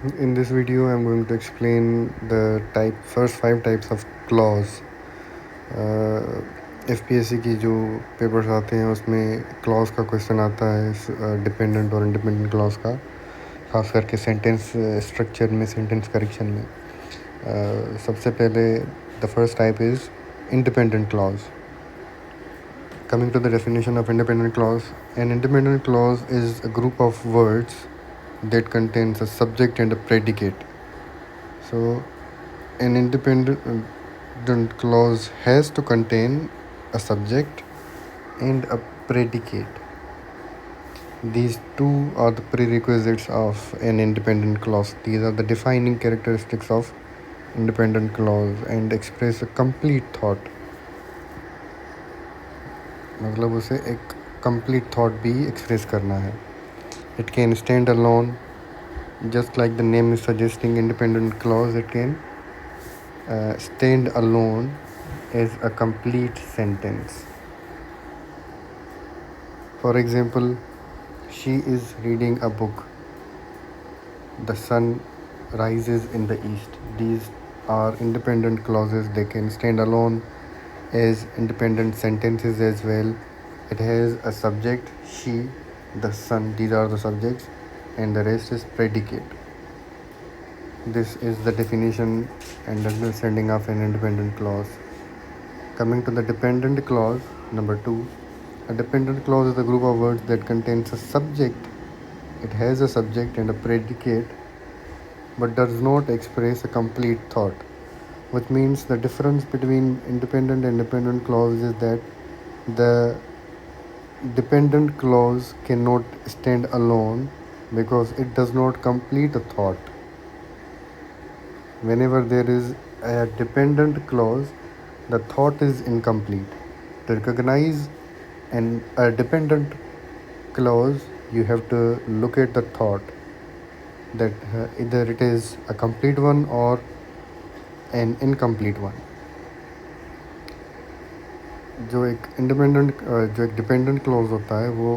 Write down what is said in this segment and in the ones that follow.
In this video, I'm going to explain the first 5 types of clause. FPSC की जो papers आते हैं उसमें क्लॉज का क्वेश्चन आता है, डिपेंडेंट और इंडिपेंडेंट क्लॉज का, खास करके सेंटेंस स्ट्रक्चर में, सेंटेंस करेक्शन में. सबसे पहले the first type is independent clause. Coming to the definition of independent clause, an independent clause is a group of words that contains a subject and a predicate. So an independent clause has to contain a subject and a predicate. These two are the prerequisites of an independent clause. These are the defining characteristics of independent clause and express a complete thought. मतलब उसे एक complete thought भी express करना है. It can stand alone, just like the name is suggesting. Independent clause, it can stand alone as a complete sentence. For example, she is reading a book. The sun rises in the east. These are independent clauses. They can stand alone as independent sentences as well. It has a subject, she, the sun. These are the subjects, and the rest is predicate. This is the definition and understanding of an independent clause. Coming to the dependent clause, number 2. A dependent clause is a group of words that contains a subject. It has a subject and a predicate, but does not express a complete thought. Which means the difference between independent and dependent clause is that the dependent clause cannot stand alone because it does not complete a thought. Whenever there is a dependent clause, the thought is incomplete. To recognize a dependent clause, you have to look at the thought, that either it is a complete one or an incomplete one. जो एक dependent clause होता है वो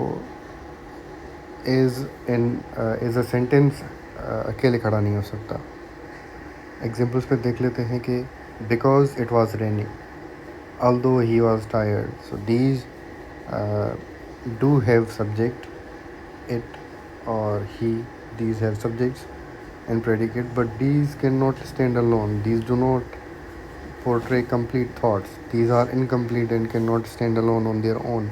as a sentence अकेले खड़ा नहीं हो सकता. एग्जांपल्स पे देख लेते हैं कि because it was raining, although he was tired. So these do have subject, it और ही, these have subjects and predicate, but these cannot stand alone. These do not portray complete thoughts. These are incomplete and cannot stand alone on their own.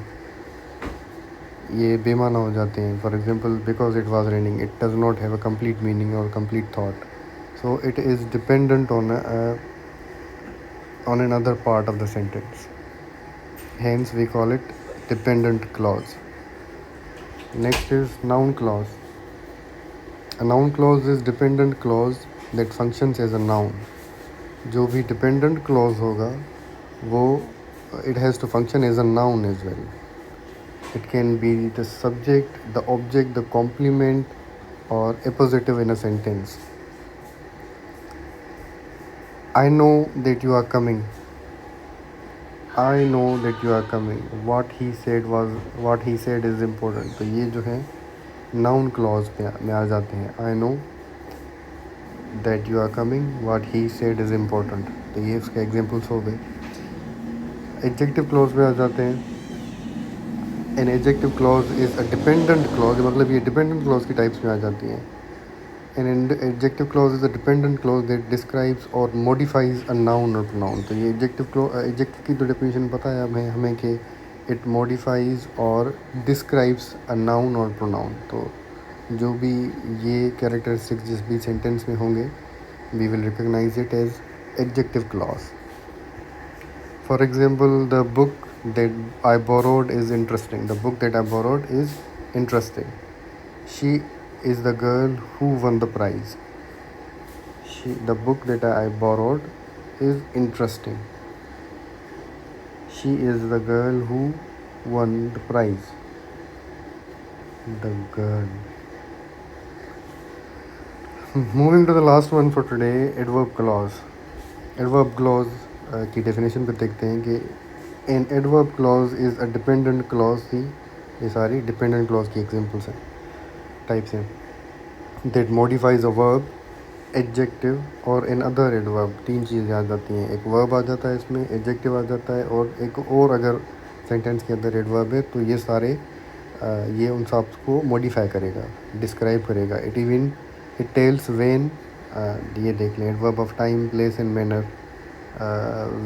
ये बेमाना हो जाते हैं. For example, because it was raining, it does not have a complete meaning or complete thought. So it is dependent on another part of the sentence. Hence we call it dependent clause. Next is noun clause. A noun clause is dependent clause that functions as a noun. जो भी dependent clause होगा वो it has to function as a noun as well. It can be the subject, the object, the complement, or appositive in a sentence. I know that you are coming. I know that you are coming. What he said is important. तो ये जो है noun clause में आ जाते हैं. I know that you are coming. What he said is important. तो ये उसके examples हो गए. Adjective clause में आ जाते हैं. An adjective clause is a dependent clause. मतलब ये dependent clause की types में आ जाती हैं. An adjective clause is a dependent clause that describes or modifies a noun or pronoun. तो ये adjective की तो definition पता है हमें कि it modifies or describes a noun or pronoun. तो जो भी ये characteristics जिस भी sentence में होंगे, we will recognize it as adjective clause. For example, the book that I borrowed is interesting. The book that I borrowed is interesting. She is the girl who won the prize. The book that I borrowed is interesting. She is the girl who won the prize. The girl. Moving to the last one for today, adverb clause. Adverb clause की definition पे देखते हैं कि an adverb clause is a dependent clause की, ये सारी dependent clause की examples हैं, types हैं, that modifies a verb adjective और इन अदर एडवर्ब, तीन चीज़ें आ जाती हैं। एक वर्ब आ जाता है इसमें, एडजेक्टिव आ जाता है, और एक और अगर सेंटेंस के अंदर एडवर्ब है तो ये सारे ये उन सब को मॉडिफाई करेगा, डिस्क्राइब करेगा। इट टेल्स व्हेन, ये देख लें, adverb of time, place and manner,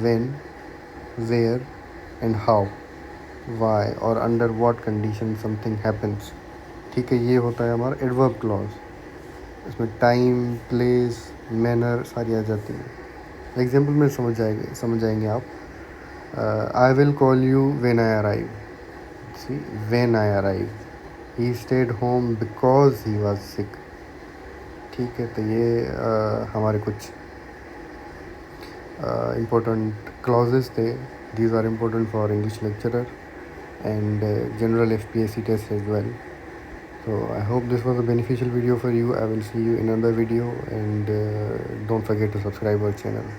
when, where and how, why और under what condition something happens. ठीक है, ये होता है हमारा एडवर्ब क्लॉज। इसमें टाइम, प्लेस, मैनर सारी आ जाती हैं। एग्जाम्पल में समझ जाएंगे आप। I will call you when I arrive. See, when I arrive. He stayed home because he was sick. ठीक है, तो ये हमारे कुछ important clauses थे. These are important for English lecturer and general FPSC test as well. So I hope this was a beneficial video for you. I will see you in another video, and don't forget to subscribe our channel.